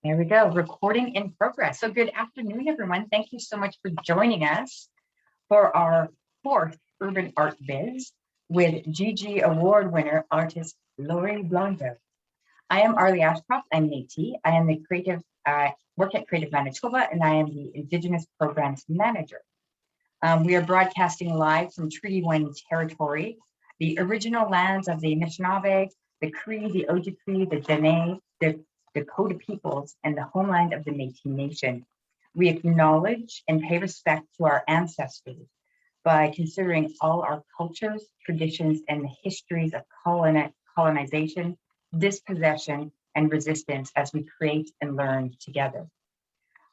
There we go. Recording in progress. So good afternoon, everyone. Thank you so much for joining us for our fourth Urban Art Biz with GG Award winner artist Lori Blondeau. I am Arlie Ashcroft. I'm Métis. I am the creative, work at Creative Manitoba, and I am the Indigenous Programs Manager. We are broadcasting live from Treaty 1 territory, the original lands of the Anishinaabe, the Cree, the Ojibwe, the Dene, the Dakota peoples, and the homeland of the Métis Nation. We acknowledge and pay respect to our ancestors by considering all our cultures, traditions, and the histories of colonization, dispossession, and resistance as we create and learn together.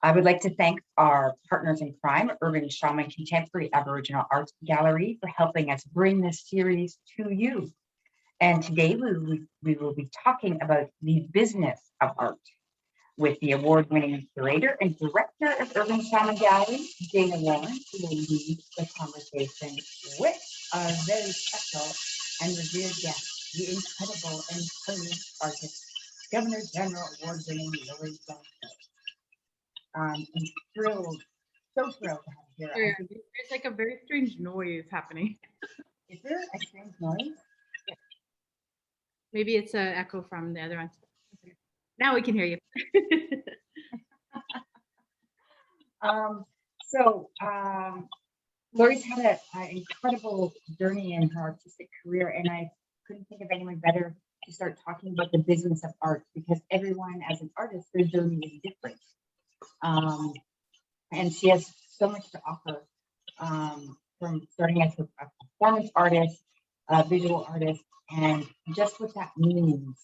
I would like to thank our partners in crime, Urban Shaman Contemporary Aboriginal Art Gallery, for helping us bring this series to you. And today we will be talking about the business of art with the award-winning curator and director of Urban Shaman Gallery, Dana Warren, who will lead the conversation with our very special and revered guest, the incredible and brilliant artist, Governor General Award-winning Lori Blondeau. I'm thrilled, so thrilled to have you here. There's like a very strange noise happening. Is there a strange noise? Maybe it's an echo from the other one. Now we can hear you. Lori's had an incredible journey in her artistic career, and I couldn't think of anyone better to start talking about the business of art, because everyone, as an artist, their journey is different. And she has so much to offer, from starting as a performance artist, a visual artist, and just what that means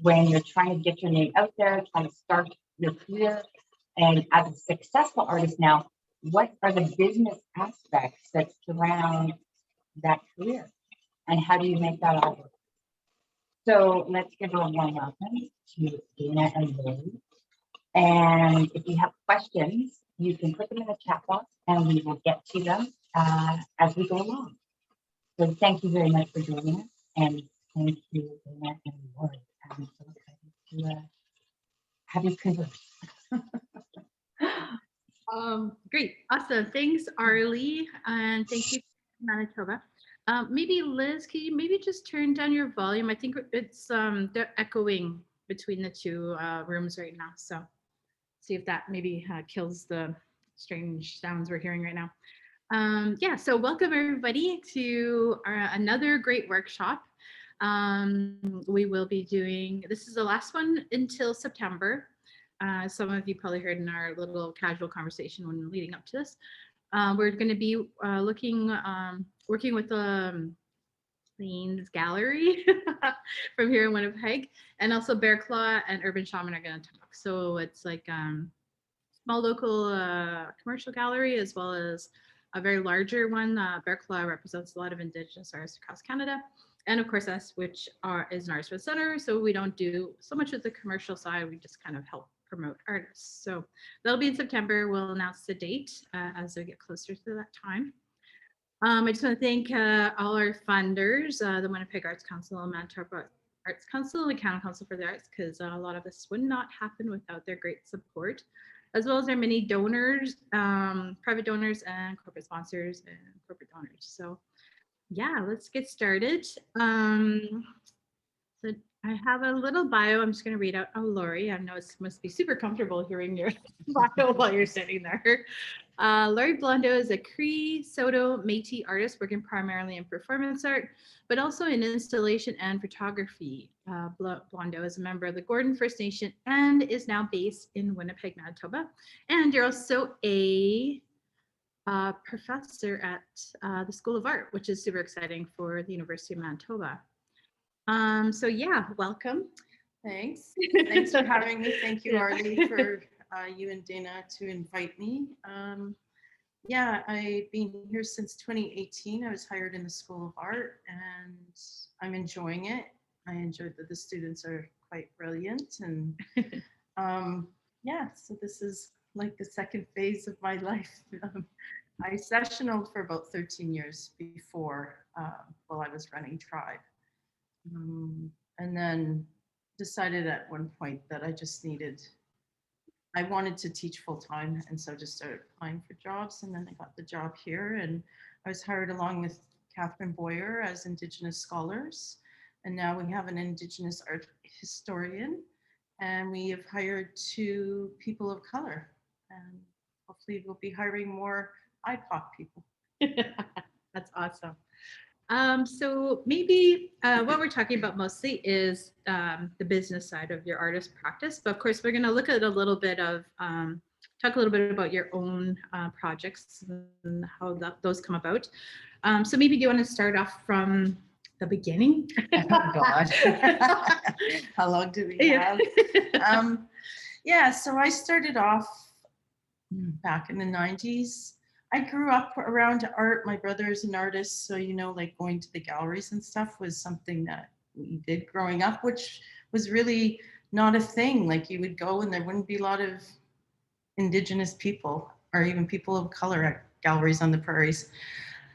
when you're trying to get your name out there, trying to start your career. And as a successful artist now, what are the business aspects that surround that career? And how do you make that all work? So let's give a warm welcome to Dana and Lori. And if you have questions, you can put them in the chat box and we will get to them as we go along. So thank you very much for joining us. And thank you, Dana and Lori. I'm so excited to have you converse. Great, awesome. Thanks, Arlie, and thank you, Manitoba. Maybe Liz, can you maybe just turn down your volume? I think it's they're echoing between the two rooms right now. So see if that maybe kills the strange sounds we're hearing right now. Yeah, so welcome everybody to another great workshop. We will be doing, this is the last one until September. Some of you probably heard in our little casual conversation when leading up to this. We're going to be working with the Queen's Gallery from here in Winnipeg, and also Bear Claw and Urban Shaman are going to talk. So it's like small local commercial gallery, as well as a very larger one. Bear Claw represents a lot of Indigenous artists across Canada. And of course, us, which is an artist center. So we don't do so much with the commercial side. We just kind of help promote artists. So that'll be in September. We'll announce the date as we get closer to that time. I just want to thank all our funders, the Winnipeg Arts Council, Manitoba Arts Council, the Canada Council for the Arts, because a lot of this would not happen without their great support, as well as our many donors, private donors and corporate sponsors and corporate donors. So yeah, let's get started. So I have a little bio. I'm just going to read out. Oh, Lori, I know it must be super comfortable hearing your bio while you're sitting there. Lori Blondeau is a Cree, Saulteaux, Métis artist working primarily in performance art, but also in installation and photography. Blondeau is a member of the Gordon First Nation and is now based in Winnipeg, Manitoba. And you're also a professor at the School of Art, which is super exciting for the University of Manitoba. So yeah, welcome. Thanks. Thanks for having me. Thank you, Arlie, for you and Dana to invite me. Yeah, I've been here since 2018. I was hired in the School of Art and I'm enjoying it. I enjoyed that the students are quite brilliant. And yeah, so this is like the second phase of my life. I sessioned for about 13 years before while I was running Tribe. And then decided at one point that I just needed I wanted to teach full time, and so just started applying for jobs, and then I got the job here, and I was hired along with Catherine Boyer as Indigenous scholars, and now we have an Indigenous art historian, and we have hired 2 people of color, and hopefully we'll be hiring more IPOC people. That's awesome. So maybe what we're talking about mostly is the business side of your artist practice. But of course, we're going to look at a little bit of, talk a little bit about your own projects and how those come about. So maybe do you want to start off from the beginning? Oh God. How long do we have? Yeah, so I started off back in the 90s. I grew up around art. My brother is an artist, so like going to the galleries and stuff was something that we did growing up, which was really not a thing. Like you would go and there wouldn't be a lot of Indigenous people or even people of color at galleries on the prairies.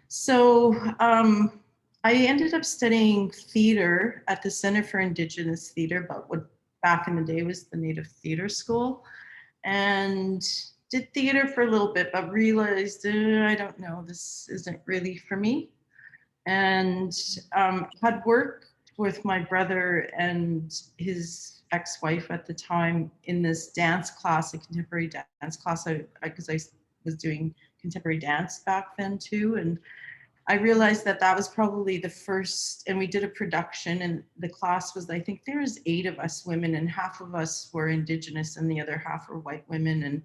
So I ended up studying theater at the Center for Indigenous Theater, but what back in the day was the Native Theater School, and did theater for a little bit, but realized, I don't know, this isn't really for me. And had worked with my brother and his ex-wife at the time in this dance class, a contemporary dance class, because I was doing contemporary dance back then too. And I realized that that was probably the first, and we did a production, and the class was, I think there was 8 of us women, and half of us were Indigenous and the other half were white women. And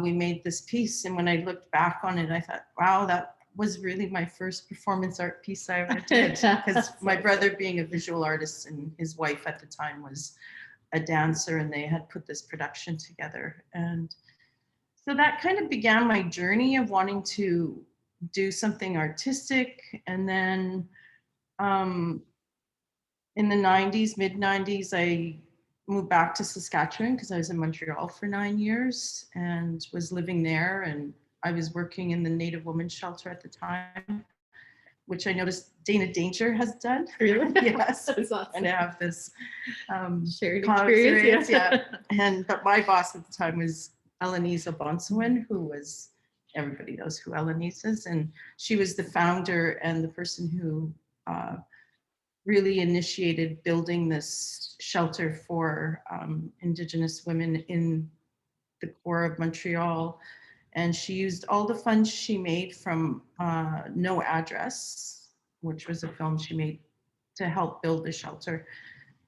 we made this piece, and when I looked back on it, I thought, wow, that was really my first performance art piece I ever did. Because my brother, being a visual artist, and his wife at the time was a dancer, and they had put this production together. And so that kind of began my journey of wanting to do something artistic. And then in the 90s, mid 90s, I moved back to Saskatchewan because I was in Montreal for 9 years and was living there. And I was working in the Native Women's Shelter at the time, which I noticed Dana Danger has done. Really? Yes. That's awesome. And I have this shared experience. Yeah. But my boss at the time was Elenise Bonsawin, who was, everybody knows who Elenise is. And she was the founder and the person who really initiated building this shelter for Indigenous women in the core of Montreal. And she used all the funds she made from No Address, which was a film she made to help build the shelter.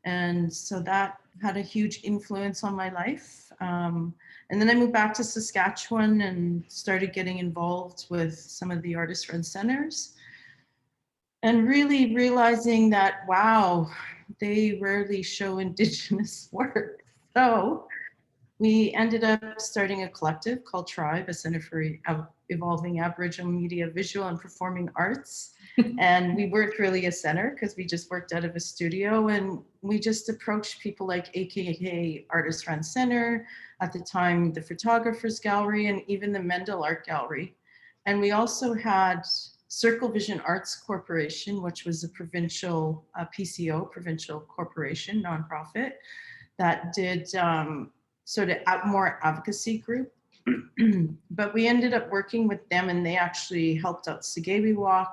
And so that had a huge influence on my life. And then I moved back to Saskatchewan and started getting involved with some of the artist run centers, and really realizing that, wow, they rarely show Indigenous work. So we ended up starting a collective called Tribe, a Center for Evolving Aboriginal Media, Visual and Performing Arts. And we weren't really a center because we just worked out of a studio, and we just approached people like AKA Artist Run Center, at the time the Photographers Gallery, and even the Mendel Art Gallery. And we also had Circle Vision Arts Corporation, which was a provincial PCO, provincial corporation, nonprofit, that did sort of more advocacy group. But we ended up working with them, and they actually helped out Sigewiwak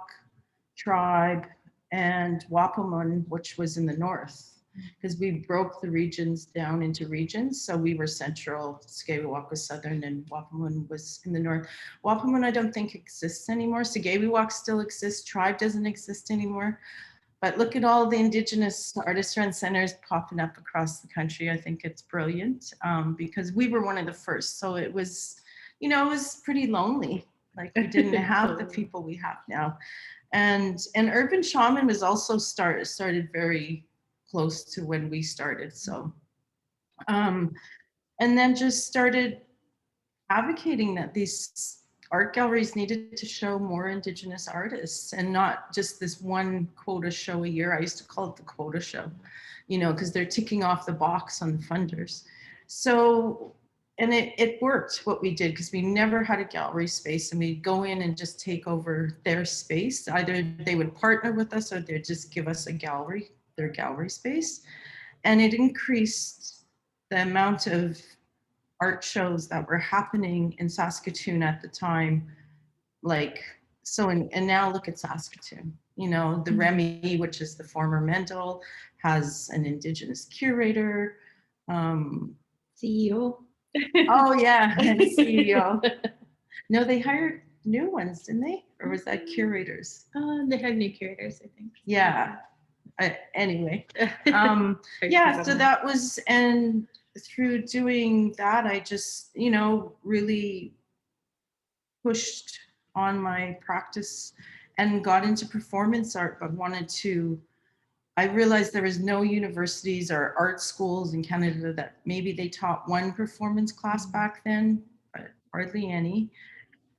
Tribe and Wapamun, which was in the north, because we broke the regions down into regions. So we were central, Sigewiwak was southern, and Wapamun was in the north. Wapamun I don't think exists anymore. Sigewiwak still exists. Tribe doesn't exist anymore. But look at all the Indigenous artist-run centers popping up across the country. I think it's brilliant because we were one of the first. So it was, it was pretty lonely. Like we didn't have the people we have now. And Urban Shaman was also started very close to when we started. So, and then just started advocating that these art galleries needed to show more Indigenous artists and not just this one quota show a year. I used to call it the quota show, because they're ticking off the box on the funders. So, and it worked what we did, because we never had a gallery space, and we'd go in and just take over their space. Either they would partner with us or they'd just give us their gallery space. And it increased the amount of art shows that were happening in Saskatoon at the time. Like, so, and now look at Saskatoon, you know, the Remy, which is the former Mendel, has an Indigenous curator. CEO. Oh yeah, and CEO. No, they hired new ones, didn't they? Or was that curators? They had new curators, I think. Yeah. Anyway, yeah, so that was, and through doing that, I just, you know, really pushed on my practice and got into performance art, but I realized there was no universities or art schools in Canada that maybe they taught one performance class back then, but hardly any.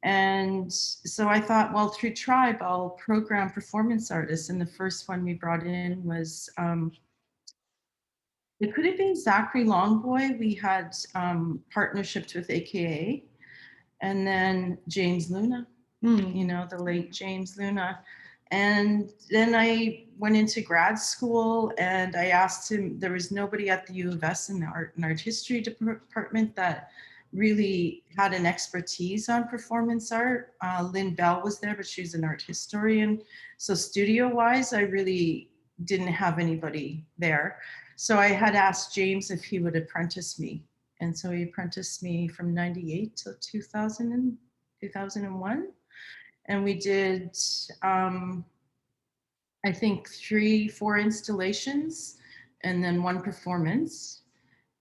And so I thought, well, through Tribe, I'll program performance artists. And the first one we brought in was, it could have been Zachary Longboy. We had partnerships with AKA. And then James Luna, you know, the late James Luna. And then I went into grad school and I asked him, there was nobody at the U of S in the art and art history department that really had an expertise on performance art. Lynn Bell was there, but she's an art historian. So studio wise, I really didn't have anybody there. So I had asked James if he would apprentice me. And so he apprenticed me from 98 to 2001. And we did, I think 3-4 installations and then one performance.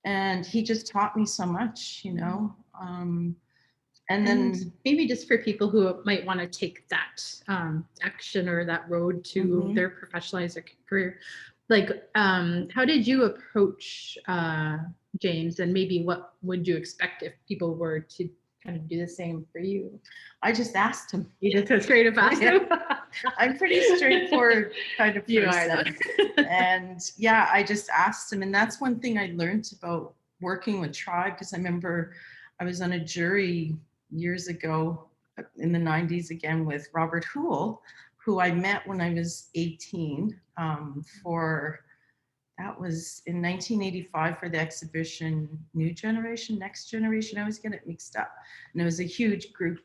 And he just taught me so much, you know. And then maybe just for people who might want to take that action or that road to their professionalized career, like how did you approach James, and maybe what would you expect if people were to kind of do the same for you? I just asked him. You just go straight up asked him? I'm pretty straightforward kind of person. You are. And yeah, I just asked him. And that's one thing I learned about working with Tribe, because I remember I was on a jury years ago in the 90s again with Robert Hoole, who I met when I was 18 that was in 1985 for the exhibition New Generation, Next Generation. I always get it mixed up. And it was a huge group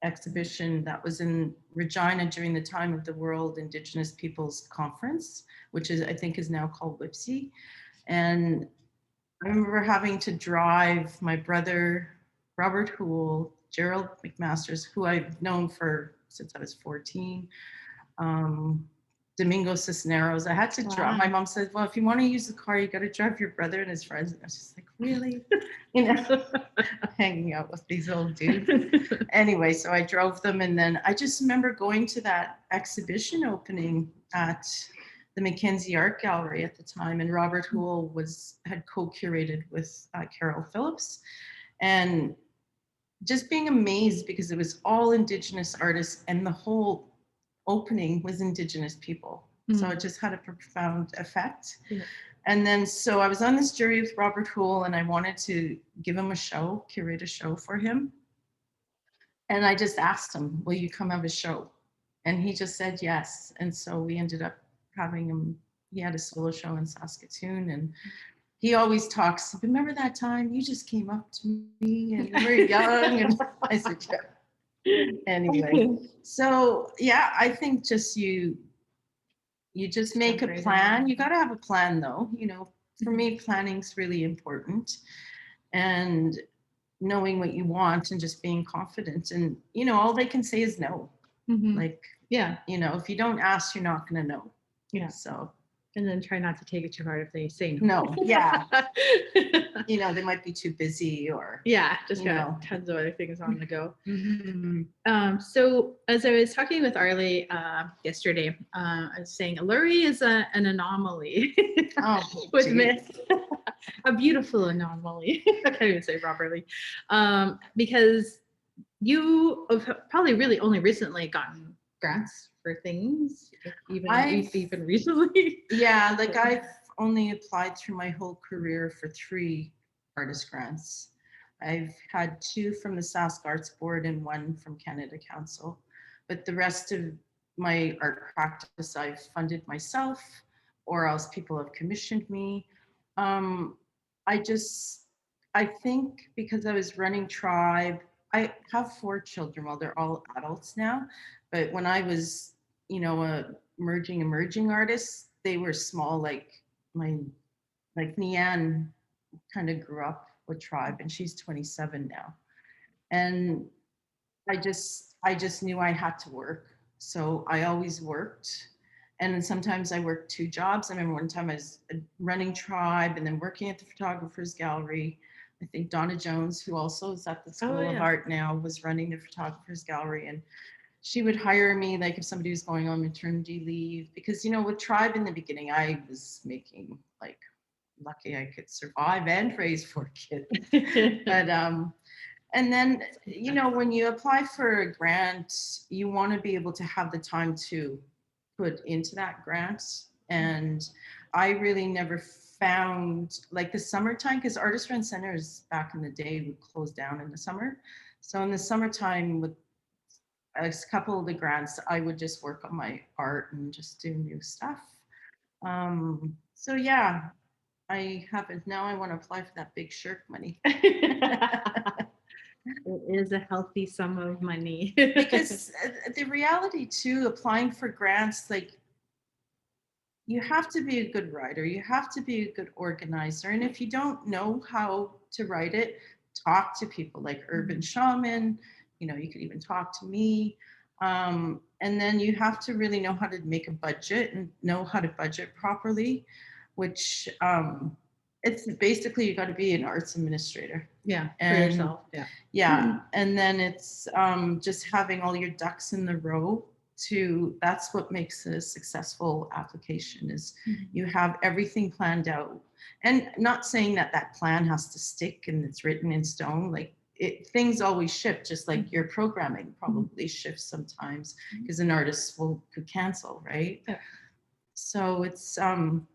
exhibition that was in Regina during the time of the World Indigenous Peoples Conference, which is, I think, is now called WIPSI. And I remember having to drive my brother, Robert Hoole, Gerald McMasters, who I've known since I was 14, Domingo Cisneros. I had to drive. My mom said, well, if you want to use the car, you got to drive your brother and his friends. And I was just like, really? You know, hanging out with these old dudes. Anyway, so I drove them. And then I just remember going to that exhibition opening at the Mackenzie Art Gallery at the time. And Robert Hoole had co-curated with Carol Phillips. And just being amazed because it was all Indigenous artists and the whole opening was Indigenous people. So it just had a profound effect. Yeah. And then, so I was on this jury with Robert Hoole and I wanted to give him a show, curate a show for him. And I just asked him, will you come have a show? And he just said yes. And so we ended up having him, he had a solo show in Saskatoon, and he always talks, remember that time you just came up to me and you were young? And I said, yeah. Anyway, so yeah, I think just you just make a plan. You got to have a plan though. You know, for me, planning's really important, and knowing what you want and just being confident. And, you know, all they can say is no. Like, yeah, you know, if you don't ask, you're not going to know. Yeah. So. And then try not to take it too hard if they say no. No, yeah. You know, they might be too busy or. Yeah, just got tons of other things on the go. So as I was talking with Arlie yesterday, I was saying Lurie is an anomaly with myth. A beautiful anomaly. I can't even say properly. Because you have probably really only recently gotten grants for things, even recently. Yeah, like I've only applied through my whole career for 3 artist grants. I've had 2 from the Sask Arts Board and 1 from Canada Council, but the rest of my art practice I've funded myself, or else people have commissioned me. I think because I was running Tribe, I have 4 children. Well, they're all adults now. But when I was, a emerging artist, they were small, my, like Nian kind of grew up with Tribe and she's 27 now. And I just knew I had to work. So I always worked. And then sometimes I worked 2 jobs. I remember one time I was running Tribe and then working at the photographer's gallery. I think Donna Jones, who also is at the School of Art now, was running the photographer's gallery. And she would hire me, like if somebody was going on maternity leave, because, with Tribe in the beginning, I was making like, lucky I could survive and raise 4 kids. But and then, when you apply for a grant, you want to be able to have the time to put into that grant. And I really never found like the summertime, because Artist Rent Centers back in the day would close down in the summer. So in the summertime with a couple of the grants, I would just work on my art and just do new stuff. So yeah, I haven't. Now I want to apply for that big shirk money. It is a healthy sum of money. Because the reality too, applying for grants, like you have to be a good writer, you have to be a good organizer. And if you don't know how to write it, talk to people like Urban Shaman, you could even talk to me. And then you have to really know how to make a budget and know how to budget properly, which it's basically you got to be an arts administrator. Yeah, for And yourself. Yeah. Yeah. And then it's just having all your ducks in the row that's what makes a successful application is you have everything planned out. And not saying that that plan has to stick and it's written in stone, like things always shift, just like your programming probably shifts sometimes because an artist could cancel, right? Yeah. So it's and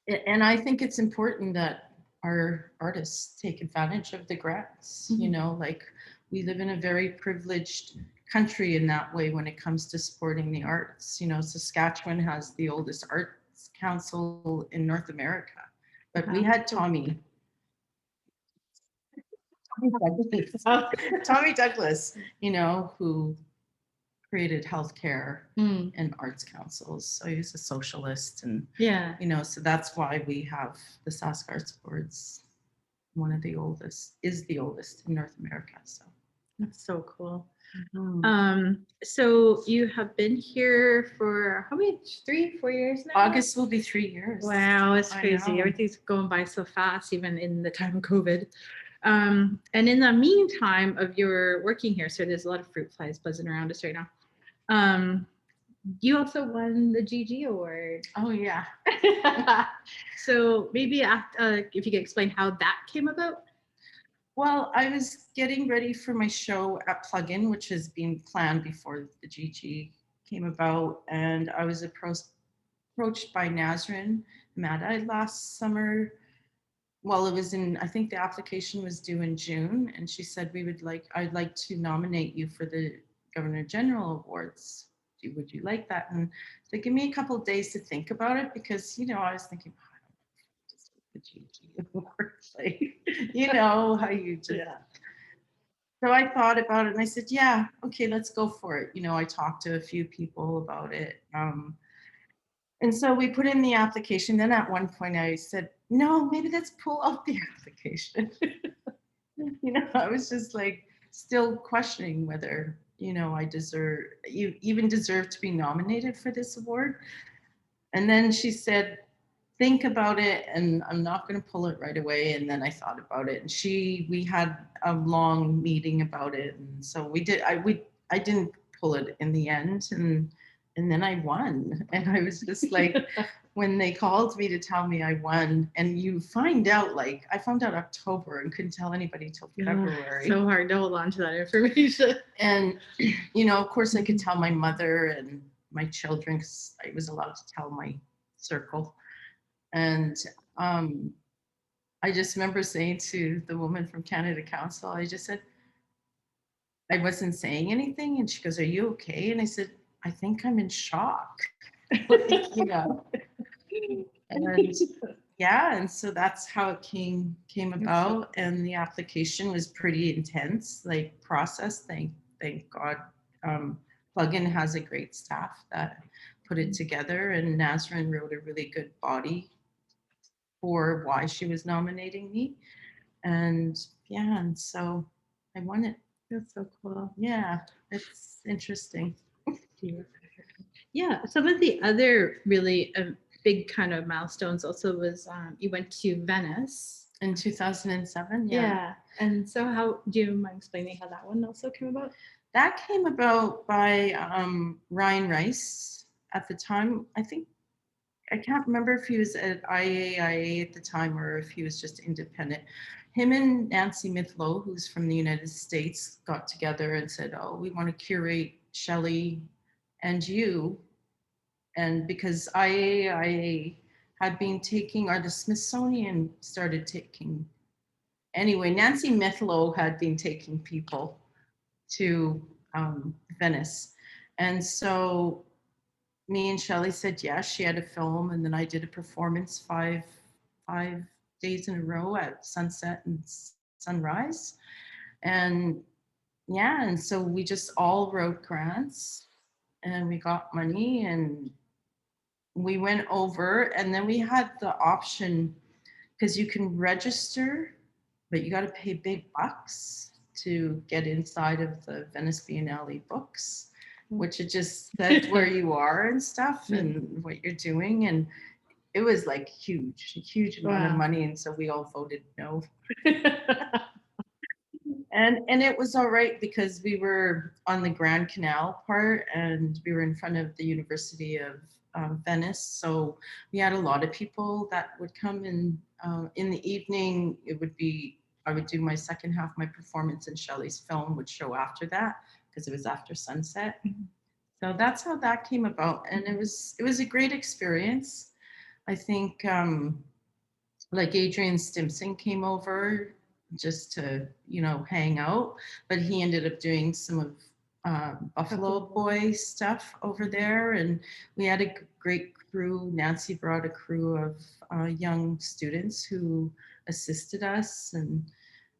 I think it's important that our artists take advantage of the grants. Like we live in a very privileged country in that way when it comes to supporting the arts. Saskatchewan has the oldest arts council in North America, but we had Tommy Douglas, who created healthcare and arts councils. So he's a socialist, and so that's why we have the Sask Arts Boards. One of the oldest is the oldest in North America. So that's so cool. So you have been here for how many? 3-4 years now? August will be 3 years. Wow, it's crazy. Everything's going by so fast, even in the time of COVID. And in the meantime of your working here, so there's a lot of fruit flies buzzing around us right now. You also won the GG award. Oh yeah. So maybe if you could explain how that came about. Well, I was getting ready for my show at Plugin, which has been planned before the GG came about, and I was approached by Nazrin Madai last summer. Well, it was I think the application was due in June, and she said I'd like to nominate you for the Governor General Awards. Would you like that? And so give me a couple of days to think about it, because I was thinking, the GG Awards, like how you just. Yeah. So I thought about it and I said, yeah, okay, let's go for it. I talked to a few people about it. And so we put in the application. Then at one point I said, no, maybe let's pull out the application. I was just like still questioning whether, I even deserve to be nominated for this award. And then she said, think about it, and I'm not going to pull it right away. And then I thought about it, and we had a long meeting about it, and so we did. I didn't pull it in the end, and then I won, and I was just like, when they called me to tell me I won, and you find out, like I found out October and couldn't tell anybody till February. So hard to hold on to that information. And of course, I could tell my mother and my children, because I was allowed to tell my circle. And I just remember saying to the woman from Canada Council, I just said, I wasn't saying anything. And she goes, are you okay? And I said, I think I'm in shock. And yeah, and so that's how it came about, and the application was pretty intense, like process. Thank God, Plugin has a great staff that put it together, and Nazrin wrote a really good body for why she was nominating me, and yeah, and so I won it. That's so cool. Yeah, it's interesting. Yeah, some of the other really big kind of milestones also was you went to Venice. In 2007, yeah. Yeah. And so how do you mind explaining how that one also came about? That came about by Ryan Rice at the time. I can't remember if he was at IAIA at the time or if he was just independent. Him and Nancy Mithlow, who's from the United States, got together and said, "Oh, we want to curate Shelley and you." And because IAIA had been taking, or the Smithsonian started taking, anyway, Nancy Mithlow had been taking people to Venice. And so me and Shelley said yes. She had a film, and then I did a performance five days in a row at sunset and sunrise. And yeah, and so we just all wrote grants and we got money and we went over, and then we had the option because you can register, but you got to pay big bucks to get inside of the Venice Biennale books, which it just says where you are and stuff and what you're doing. And it was like a huge amount of money. And so we all voted no. And it was all right because we were on the Grand Canal part and we were in front of the University of Venice. So we had a lot of people that would come in the evening. I would do my second half, my performance, and Shelley's film would show after that because it was after sunset. So that's how that came about. And it was a great experience. I think like Adrian Stimson came over just to, hang out, but he ended up doing some of Buffalo Boy stuff over there. And we had a great crew. Nancy brought a crew of young students who assisted us, and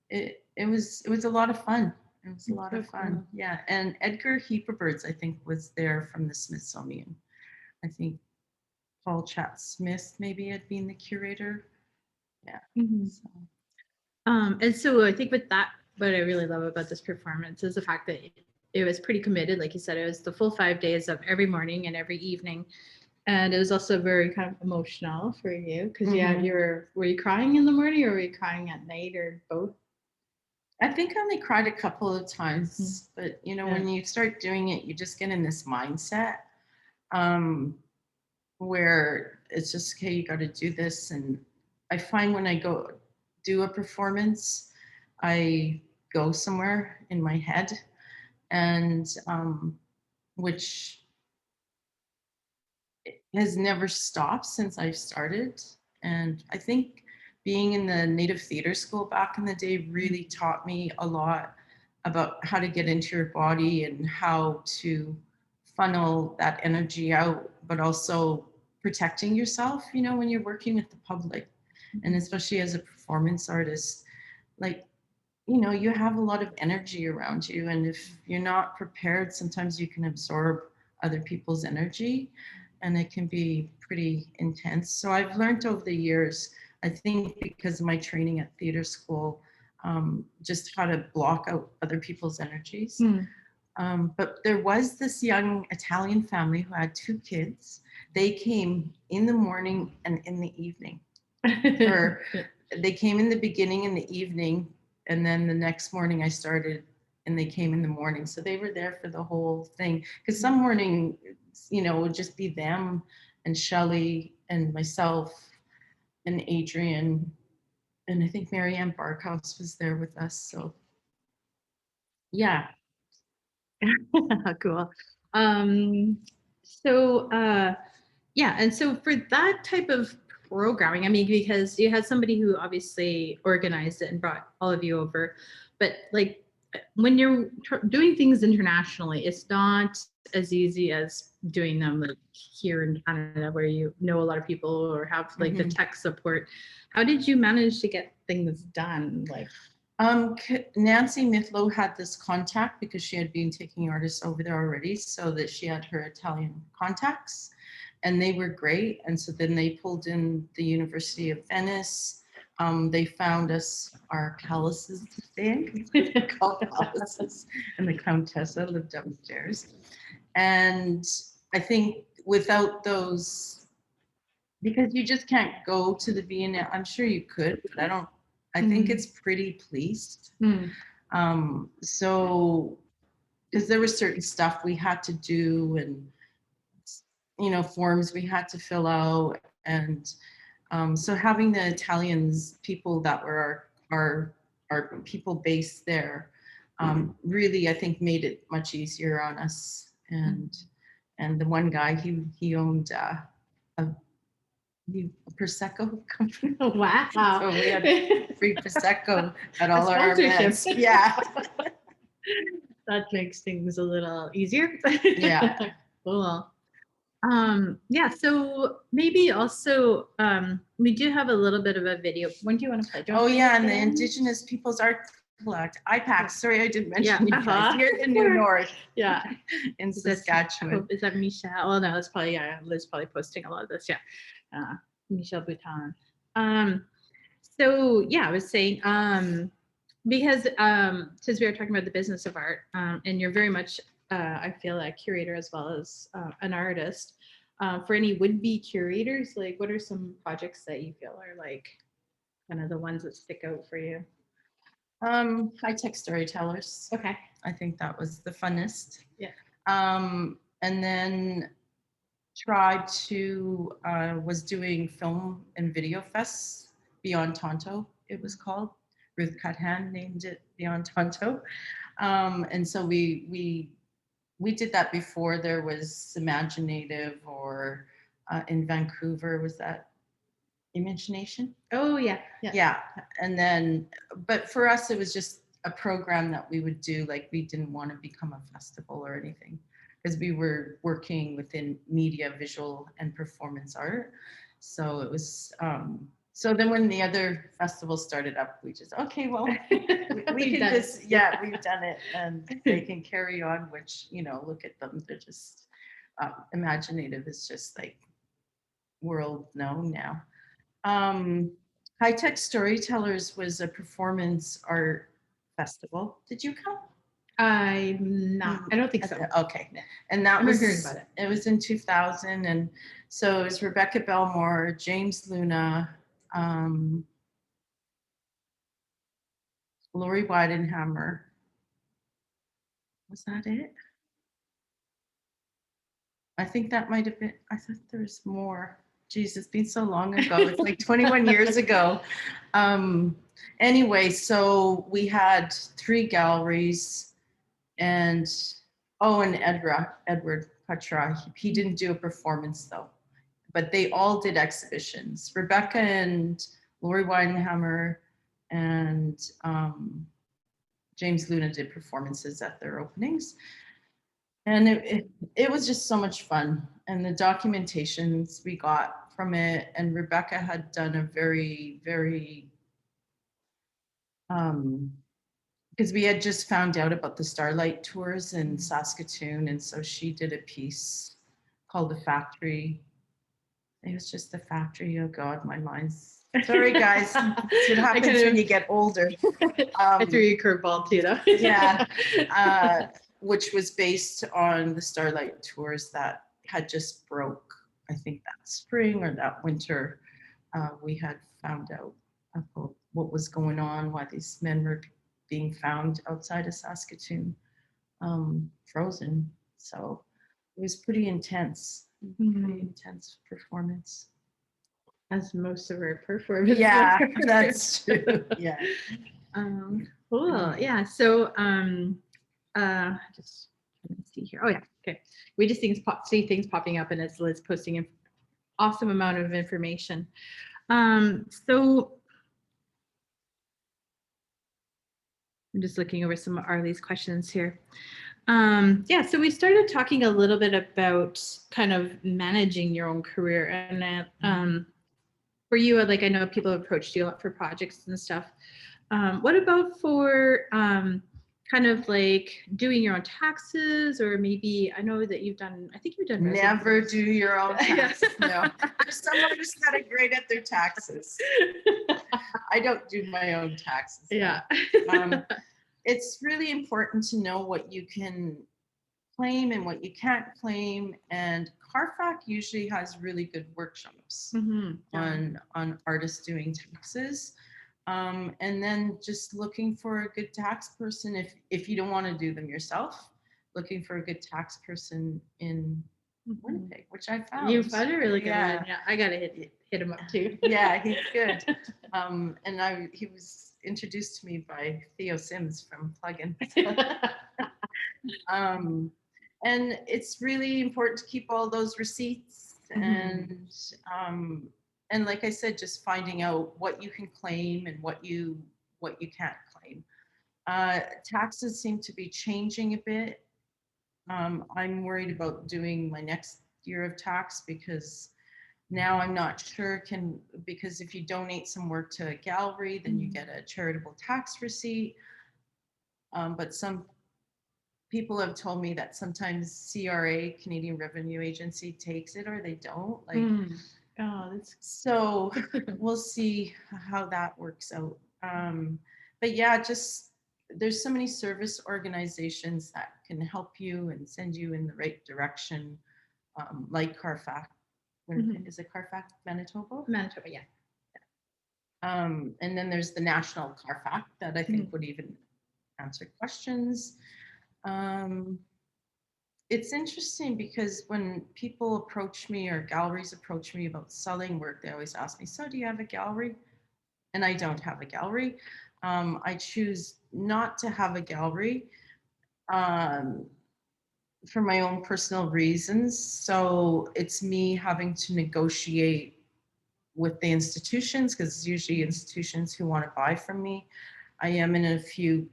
it was a lot of fun. It was a lot of fun. Yeah. And Edgar Heaperbirds, I think, was there from the Smithsonian. I think Paul Chat Smith maybe had been the curator. Yeah. So. And so I think with that, what I really love about this performance is the fact that it was pretty committed. Like you said, it was the full 5 days of every morning and every evening. And it was also very kind of emotional for you because were you crying in the morning or were you crying at night or both? I think I only cried a couple of times, but when you start doing it, you just get in this mindset where it's just, okay, you got to do this. And I find when I go do a performance, I go somewhere in my head, and which has never stopped since I've started. And I think being in the Native Theatre School back in the day really taught me a lot about how to get into your body and how to funnel that energy out, but also protecting yourself, when you're working with the public. And especially as a performance artist, like, you have a lot of energy around you. And if you're not prepared, sometimes you can absorb other people's energy and it can be pretty intense. So I've learned over the years, I think because of my training at theater school, just how to block out other people's energies. But there was this young Italian family who had 2 kids. They came in the morning and in the evening. They came in the beginning in the evening, and then the next morning I started and they came in the morning. So they were there for the whole thing. Because some morning, it would just be them and Shelley and myself and Adrian. And I think Marianne Barkhouse was there with us. So yeah. Cool. Yeah, and so for that type of programming, I mean, because you had somebody who obviously organized it and brought all of you over, but like when you're doing things internationally, it's not as easy as doing them like here in Canada, where you know a lot of people or have like the tech support. How did you manage to get things done? Like, Nancy Mithlow had this contact because she had been taking artists over there already, so that she had her Italian contacts, and they were great. And so then they pulled in the University of Venice. They found us our palaces to stay in, because they're called palaces, and the Countessa lived upstairs. And I think without those, because you just can't go to the V&A. I'm sure you could, but I think it's pretty policed. So, because there was certain stuff we had to do, and forms we had to fill out, and so having the Italians, people that were our people based there, really I think made it much easier on us. And the one guy, he owned a Prosecco company. wow. So we had free Prosecco at all our events. Yeah. That makes things a little easier. Yeah. Cool. Yeah, so maybe also we do have a little bit of a video. When do you want to play? Oh yeah, and the Indigenous Peoples Art Collect, IPAC. Sorry, I didn't mention you guys. Here in New North. Yeah. In Saskatchewan. Is that Michelle? Oh no, that's probably Liz probably posting a lot of this. Yeah. Michelle Bouton. So yeah, I was saying because since we were talking about the business of art, and you're very much I feel a curator as well as an artist. For any would-be curators, like what are some projects that you feel are like kind of the ones that stick out for you? High-tech storytellers. Okay. I think that was the funnest. Yeah. And then tried to was doing film and video fests. Beyond Tonto, it was called. Ruth Cuthan named it Beyond Tonto. And so we did that before there was Imaginative, or in Vancouver was that Imagination. Oh yeah. Yeah. And then, but for us, it was just a program that we would do. Like, we didn't want to become a festival or anything, because we were working within media, visual, and performance art. So it was, so then when the other festivals started up, we just, okay, well, we can just, yeah, we've done it, and they can carry on, which, look at them. They're just, Imaginative is just like world known now. High-tech Storytellers was a performance art festival. Did you come? I'm not. I don't think so. Okay. And that was, it was in 2000. And so it was Rebecca Belmore, James Luna, Lori Weidenhammer. Was that it? I think that might have been, I thought there was more. Geez, it's been so long ago. It's like 21 years ago. Anyway, so we had 3 galleries, and Edward Patra, he didn't do a performance though, but they all did exhibitions. Rebecca and Lori Weidenhammer and James Luna did performances at their openings. And it was just so much fun. And the documentations we got from it, and Rebecca had done a very, very, because we had just found out about the Starlight tours in Saskatoon. And so she did a piece called The Factory. It was just The Factory. Oh God, my mind's, sorry guys. That's what happens when you get older. I threw you a curveball too though. Yeah. Which was based on the Starlight tours that had just broke, I think that spring or that winter. We had found out about what was going on, why these men were being found outside of Saskatoon, frozen. So it was pretty intense, pretty intense performance. As most of our performances. Yeah, that's true. Yeah. Cool. Yeah. So just let's see here. Oh yeah. Okay. We just see things popping up, and it's Liz posting an awesome amount of information. So I'm just looking over some of Arlie's questions here. Yeah, so we started talking a little bit about kind of managing your own career, and for you, like I know people have approached you a lot for projects and stuff. What about for kind of like doing your own taxes, or maybe I know that you've done. I think you've done. Never residencies. do your own taxes. No, there's someone who's got it great at their taxes. I don't do my own taxes. Yeah. It's really important to know what you can claim and what you can't claim. And CARFAC usually has really good workshops on artists doing taxes. And then just looking for a good tax person if you don't want to do them yourself, looking for a good tax person in Winnipeg, which I found. You found a really good Yeah. one. Yeah, I gotta hit him up too. Yeah, he's good. And he was introduced to me by Theo Sims from Plugin. And it's really important to keep all those receipts and like I said, just finding out what you can claim and what you can't claim. Taxes seem to be changing a bit. I'm worried about doing my next year of tax because now I'm not sure because if you donate some work to a gallery, then you get a charitable tax receipt. But some people have told me that sometimes CRA, Canadian Revenue Agency, takes it or they don't. So we'll see how that works out. But yeah, just there's so many service organizations that can help you and send you in the right direction, like CARFAC. Is it CARFAC Manitoba? Manitoba, yeah. And then there's the National CARFAC that I think would even answer questions. It's interesting because when people approach me or galleries approach me about selling work, they always ask me, so do you have a gallery? And I don't have a gallery. I choose not to have a gallery for my own personal reasons. So it's me having to negotiate with the institutions because it's usually institutions who want to buy from me. I am in a few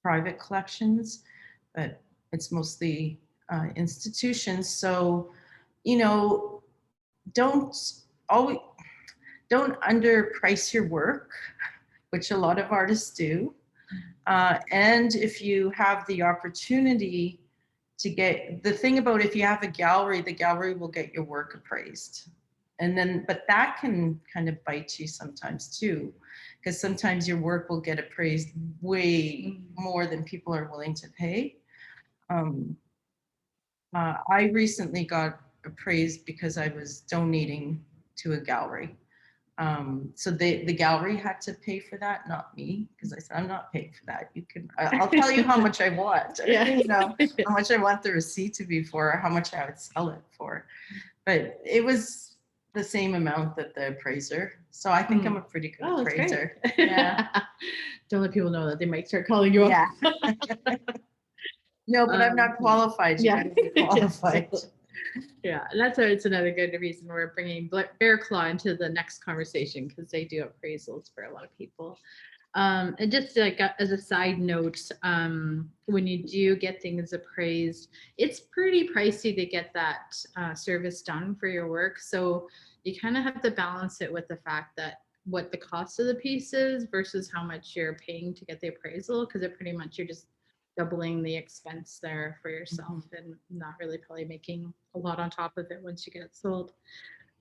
private collections, but it's mostly institutions. So, don't underprice your work, which a lot of artists do. And if you have the opportunity to get, the thing about if you have a gallery, the gallery will get your work appraised. And then, but that can kind of bite you sometimes too, because sometimes your work will get appraised way more than people are willing to pay. I recently got appraised because I was donating to a gallery. So the gallery had to pay for that, not me, because I said, I'm not paying for that. You can, I'll tell you how much I want, how much I want the receipt to be for, or how much I would sell it for. But it was the same amount that the appraiser. So I think I'm a pretty good appraiser. Yeah. Don't let people know that they might start calling you up. No, but I'm not qualified. You gotta be qualified. Yeah, it's another good reason we're bringing Bear Claw into the next conversation because they do appraisals for a lot of people. And just like as a side note, when you do get things appraised, it's pretty pricey to get that service done for your work. So you kind of have to balance it with the fact that what the cost of the piece is versus how much you're paying to get the appraisal, because it pretty much you're just doubling the expense there for yourself and not really probably making a lot on top of it once you get it sold.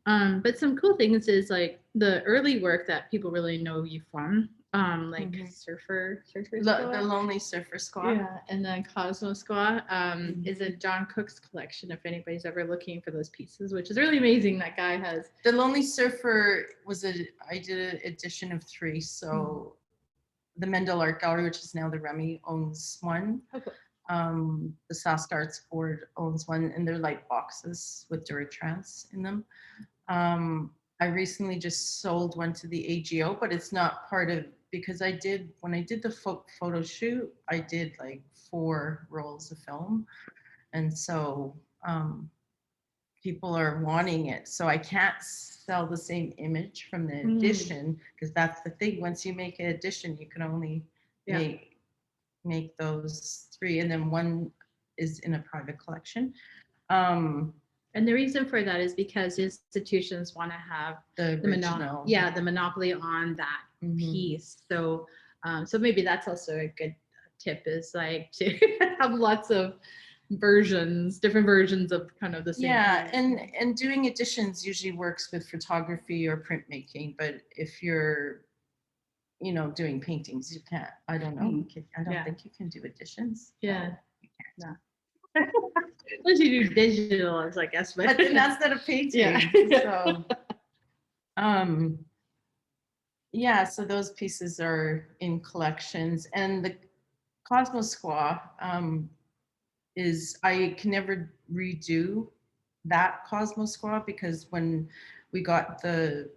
But some cool things is like the early work that people really know you from, like Surfer Squad. The Lonely Surfer Squad. Yeah, and then Cosmo Squad is a John Cook's collection if anybody's ever looking for those pieces, which is really amazing. That guy has. The Lonely Surfer I did an edition of 3, so the Mendel Art Gallery, which is now the Remy, owns one. Okay. The Sask Arts Board owns one, and they're like boxes with Duratrans in them. I recently just sold one to the AGO, but it's not part of, because when I did the photo shoot, I did like 4 rolls of film. And so people are wanting it. So I can't sell the same image from the edition, because that's the thing. Once you make an edition, you can only Yeah. make those 3, and then 1 is in a private collection. And the reason for that is because institutions want to have The the original. the monopoly on that Mhm. piece. So, so maybe that's also a good tip, is like to have lots of different versions of kind of the same. Yeah, piece. and doing editions usually works with photography or printmaking, but if you're, you know, doing paintings, you can't. I don't know. I don't Yeah. think you can do editions. Yeah. No, you can't. No. Unless you do digital, I guess. But then that's not a painting. Yeah. So, yeah. So those pieces are in collections, and the Cosmos Squaw is, I can never redo that Cosmos Squaw, because when we got the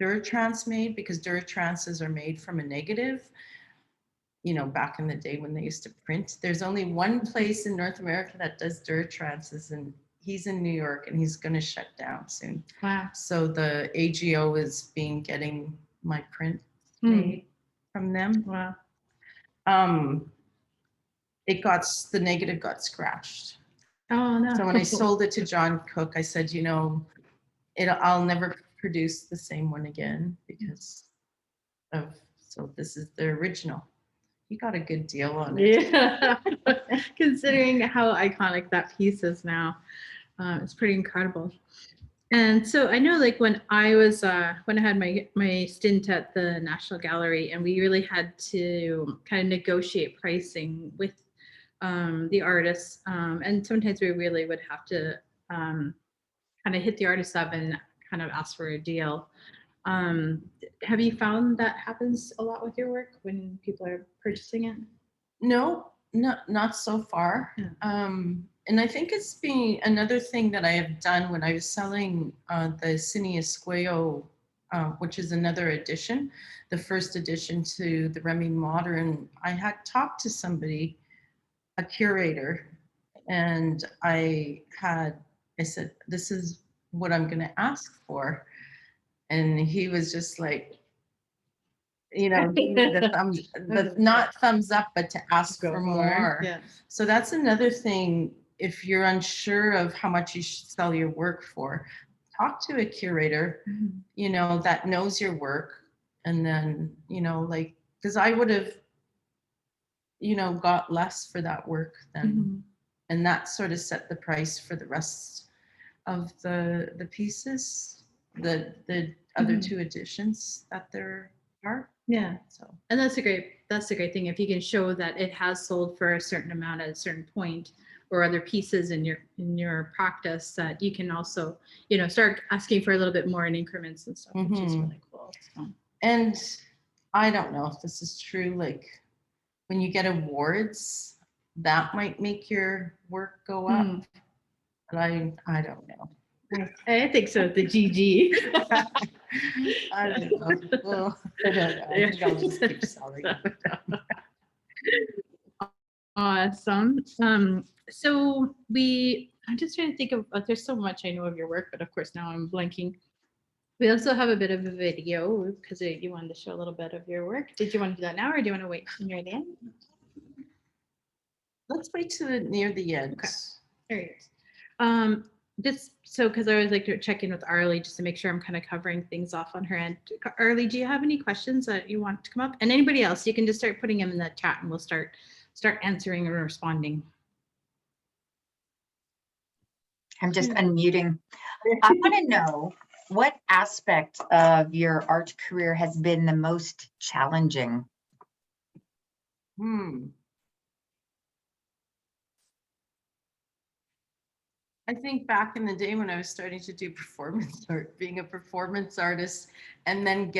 Duratrans made, because Duratranses are made from a negative, you know, back in the day when they used to print, there's only one place in North America that does Duratranses, and he's in New York, and he's going to shut down soon. Wow. So the AGO is getting my print made from them. Wow. The negative got scratched. Oh no. So when I sold it to John Cook, I said, you know, I'll never produce the same one again, because of, so this is the original. He got a good deal on it. Yeah. Considering how iconic that piece is now, it's pretty incredible. And so I know, like, when I was when I had my stint at the National Gallery, and we really had to kind of negotiate pricing with the artists, and sometimes we really would have to kind of hit the artist up and kind of ask for a deal. Have you found that happens a lot with your work when people are purchasing it? No, not so far. Yeah. And I think it's been another thing that I have done when I was selling the Cine Escuello, which is another edition, the first edition to the Remy Modern. I had talked to somebody, a curator, and I said, this is what I'm going to ask for. And he was just like, you know, not thumbs up, but to ask for more. Yeah. So that's another thing. If you're unsure of how much you should sell your work for, talk to a curator, you know, that knows your work. And then, you know, like, because I would have, you know, got less for that work than, and that sort of set the price for the rest of the pieces, the other 2 editions that there are. Yeah. So, and that's a great thing, if you can show that it has sold for a certain amount at a certain point, or other pieces in your practice, that you can also, you know, start asking for a little bit more in increments and stuff, which is really cool. So. And I don't know if this is true, like when you get awards, that might make your work go up. But I don't know. I think so. The GG. I don't know. Well, I don't know. I think I'll just keep selling. Awesome. So I'm just trying to think of, there's so much I know of your work, but of course now I'm blanking. We also have a bit of a video, because you wanted to show a little bit of your work. Did you want to do that now, or do you want to wait near the end? Let's wait to near the end. Okay. There it is. Just so, because I always like to check in with Arlie just to make sure I'm kind of covering things off on her end. Arlie, do you have any questions that you want to come up? And anybody else, you can just start putting them in the chat, and we'll start answering and responding. I'm just unmuting. I want to know, what aspect of your art career has been the most challenging? I think back in the day when I was starting to do performance art, being a performance artist, and then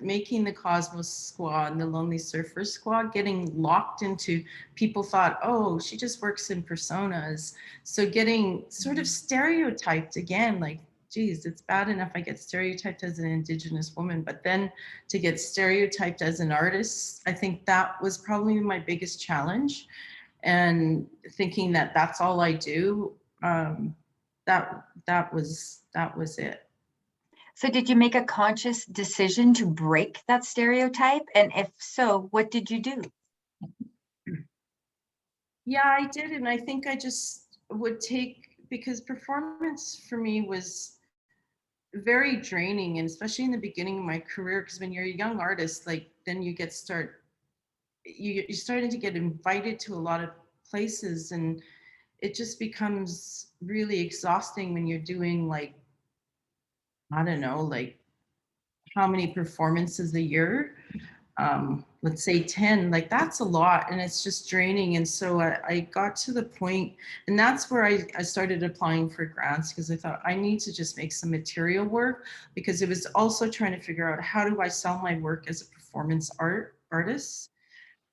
making the Cosmos Squaw and the Lonely Surfer Squaw, getting locked into, people thought, oh, she just works in personas. So getting sort of stereotyped again, like, geez, it's bad enough I get stereotyped as an Indigenous woman, but then to get stereotyped as an artist, I think that was probably my biggest challenge. And thinking that that's all I do, that was it. So did you make a conscious decision to break that stereotype? And if so, what did you do? Yeah, I did. And I think I just would take, because performance for me was very draining, and especially in the beginning of my career, because when you're a young artist, like then you're starting to get invited to a lot of places, and it just becomes really exhausting when you're doing like, I don't know, like how many performances a year. Let's say 10, like that's a lot, and it's just draining. And so I got to the point, and that's where I started applying for grants, because I thought I need to just make some material work, because it was also trying to figure out how do I sell my work as a performance artist.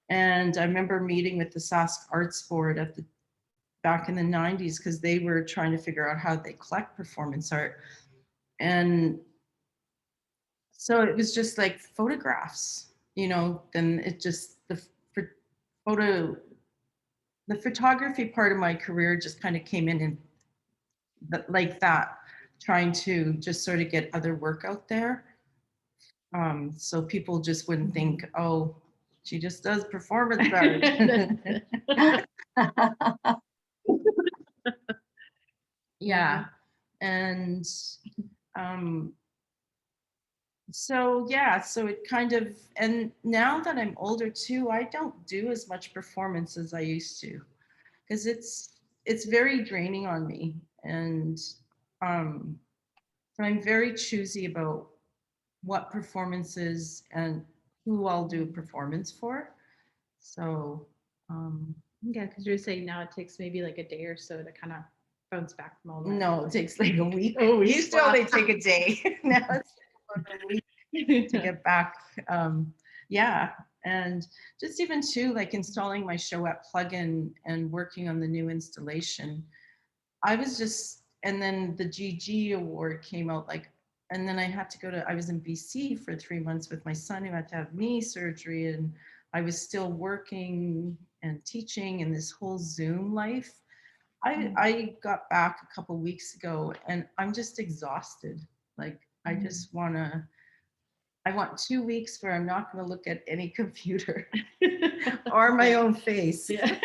And I remember meeting with the Sask Arts Board back in the 90s, because they were trying to figure out how they collect performance art. And so it was just like photographs, then it just photo the photography part of my career just kind of came in, and like that, trying to just sort of get other work out there, so people just wouldn't think, oh, she just does performance art. Yeah. And so yeah, so it kind of, and now that I'm older too, I don't do as much performance as I used to, because it's very draining on me. And um so I'm very choosy about what performances and who I'll do a performance for. So Yeah, because you're saying now it takes maybe like a day or so to kind of bounce back from all that. no, it takes like a week. Oh, It used to only take a day. Now it's like a week to get back. Yeah. And just even too, like installing my Showet plugin and working on the new installation, and then the GG award came out, like, and then I had to I was in BC for 3 months with my son, who had to have knee surgery, and I was still working and teaching in this whole Zoom life. I got back a couple weeks ago, and I'm just exhausted. Like, I just I want 2 weeks where I'm not going to look at any computer or my own face. Yeah.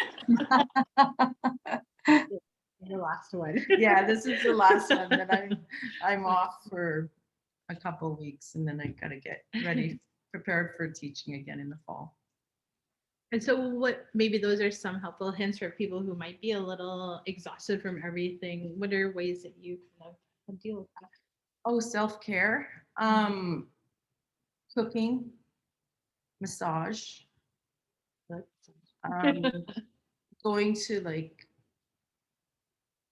The last one. Yeah, this is the last one that I'm off for a couple of weeks, and then I got to get ready, prepared for teaching again in the fall. And so what, maybe those are some helpful hints for people who might be a little exhausted from everything. What are ways that you kind of deal with that? Oh, self-care, cooking, massage, going to like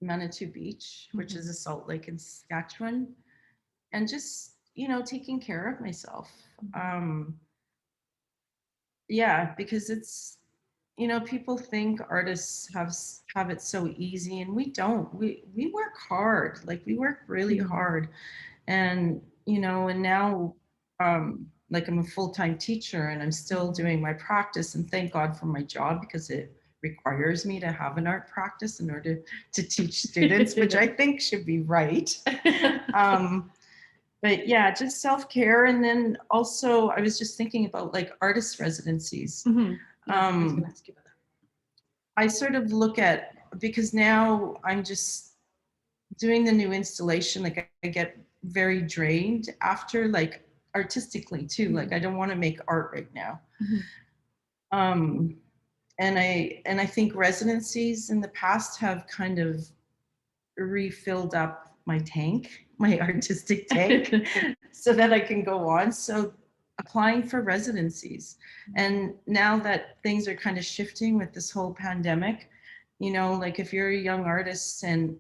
Manitou Beach, which is a salt lake in Saskatchewan, and just, taking care of myself. Yeah, because it's, people think artists have it so easy, and we don't. We work hard. Like, we work really hard. And and now like, I'm a full-time teacher, and I'm still doing my practice, and thank God for my job, because it requires me to have an art practice in order to teach students, which I think should be right. But yeah, just self-care. And then also, I was just thinking about like artist residencies. Yeah, I was gonna ask you about that. I sort of look at, because now I'm just doing the new installation, like I get very drained after, like artistically too. Like, I don't want to make art right now. And I think residencies in the past have kind of refilled up my tank, my artistic tank, so that I can go on. So applying for residencies. And now that things are kind of shifting with this whole pandemic, like, if you're a young artist, and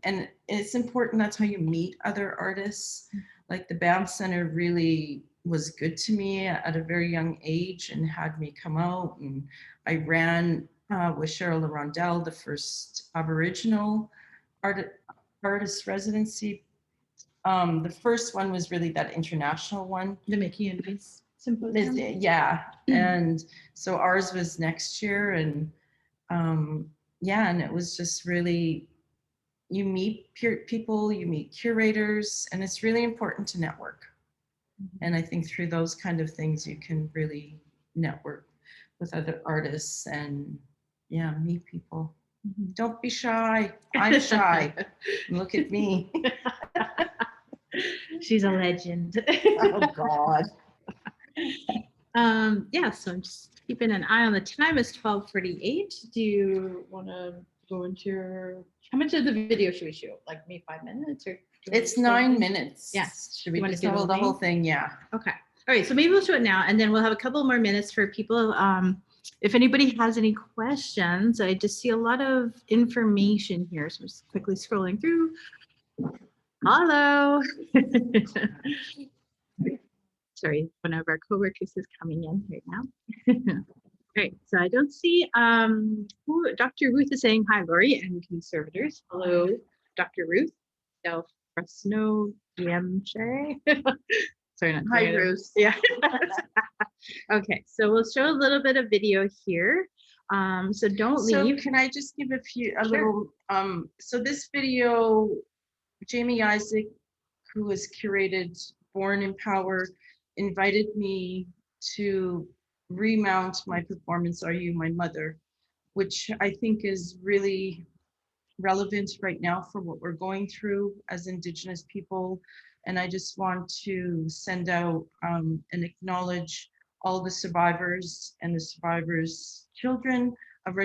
it's important, that's how you meet other artists. Like, the BAM Center really was good to me at a very young age, and had me come out, and I ran with Cheryl Rondell the first Aboriginal artist residency. The first one was really that international one. The Mickey and Reese Symposium. Yeah. And so ours was next year, and yeah, and it was just really, you meet people, you meet curators, and it's really important to network. And I think through those kind of things, you can really network with other artists and yeah, meet people. Mhm. Don't be shy. I'm shy. Look at me. She's a legend. Oh God. Yeah, so I'm just keeping an eye on the time. It's 12:48. Do you want to go into how much of the video should we shoot? Like maybe 5 minutes or? It's 9 minutes. Yes. Should we You wanna just do the hold the whole whole thing? thing? Yeah. Okay. All right. So maybe we'll show it now, and then we'll have a couple more minutes for people. If anybody has any questions, I just see a lot of information here. So I'm just quickly scrolling through. Hello. Sorry, one of our coworkers is coming in right now. Great. So I don't see who Dr. Ruth is saying hi, Lori and conservators. Hello, Dr. Ruth. Del Fresno Diemche. Sorry, not Hi, saying it. Ruth. Yeah. Okay, so we'll show a little bit of video here. So don't So leave. can I just give a Sure. little, so this video, Jamie Isaac, who has curated Born in Power, invited me to remount my performance, Are You My Mother, which I think is really relevant right now for what we're going through as Indigenous people. And I just want to send out and acknowledge all the survivors and the survivors' children of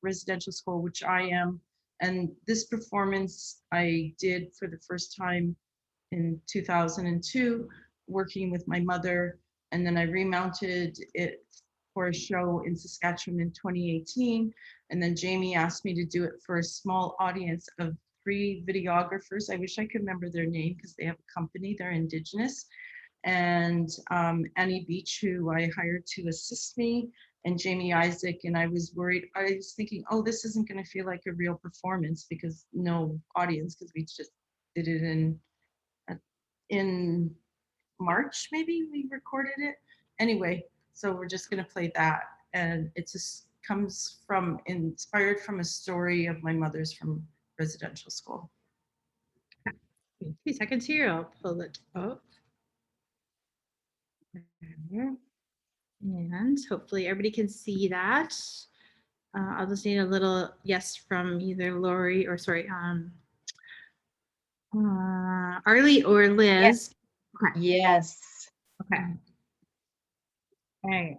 residential school, which I am. And this performance I did for the first time in 2002, working with my mother. And then I remounted it for a show in Saskatchewan in 2018. And then Jamie asked me to do it for a small audience of 3 videographers. I wish I could remember their name because they have a company, they're Indigenous. And Annie Beach, who I hired to assist me, and Jamie Isaac. And I was worried, I was thinking, oh, this isn't going to feel like a real performance because no audience, because we just did it in March, maybe we recorded it. Anyway, so we're just going to play that. And it just comes from, inspired from a story of my mother's from residential school. 2 seconds here. I'll pull it up. And hopefully everybody can see that. I'll just need a little yes from either Lori or sorry, Arlie or Liz. Okay. Yes. Okay. Okay.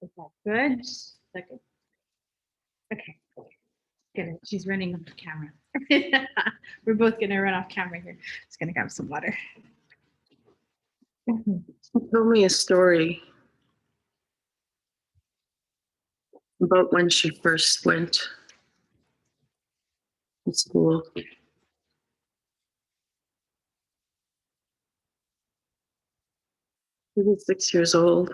Is that good? Is that good? Okay. Good. She's running off camera. We're both gonna run off camera here. Just gonna grab some water. She told me a story about when she first went to school. She was 6 years old.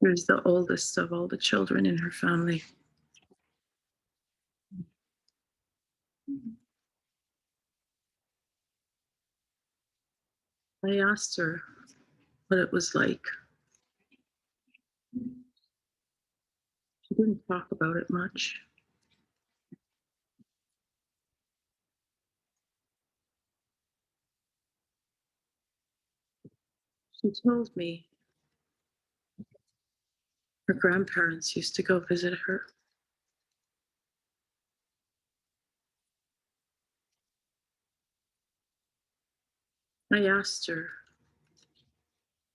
She was the oldest of all the children in her family. I asked her what it was like. She didn't talk about it much. She told me her grandparents used to go visit her. I asked her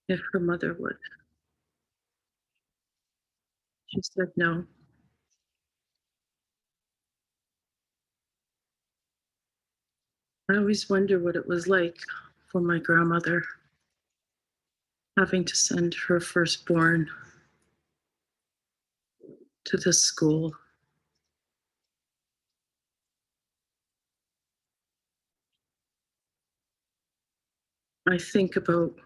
if her mother would. She said no. I always wonder what it was like for my grandmother having to send her firstborn to this school. I think about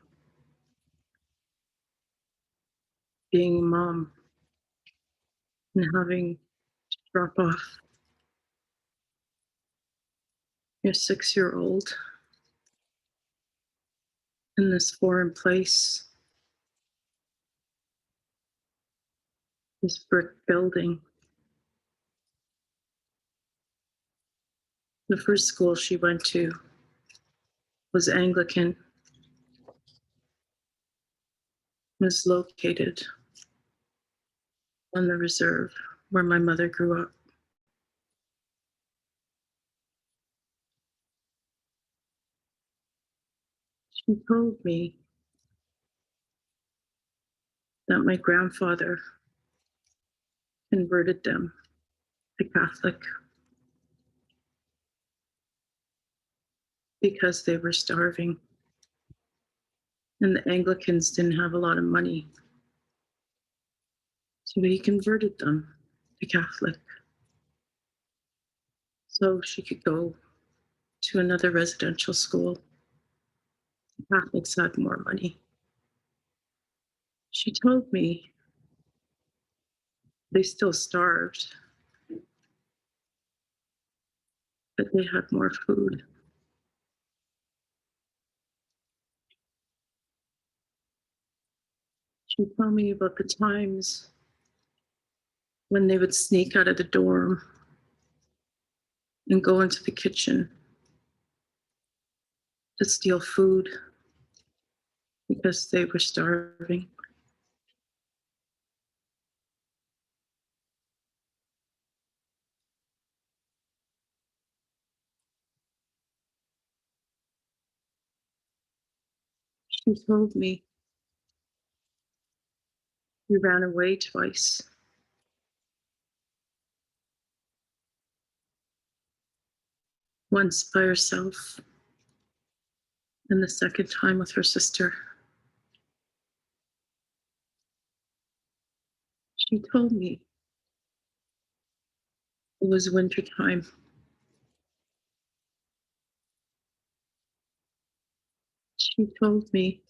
being a mom and having to drop off your 6-year-old in this foreign place, this brick building. The first school she went to was Anglican, was located on the reserve where my mother grew up. She told me that my grandfather converted them to Catholic because they were starving and the Anglicans didn't have a lot of money. So he converted them to Catholic so she could go to another residential school. The Catholics had more money. She told me they still starved, but they had more food. She told me about the times when they would sneak out of the dorm and go into the kitchen to steal food because they were starving. She told me we ran away twice. Once by herself, and the second time with her sister. She told me it was winter time. She told me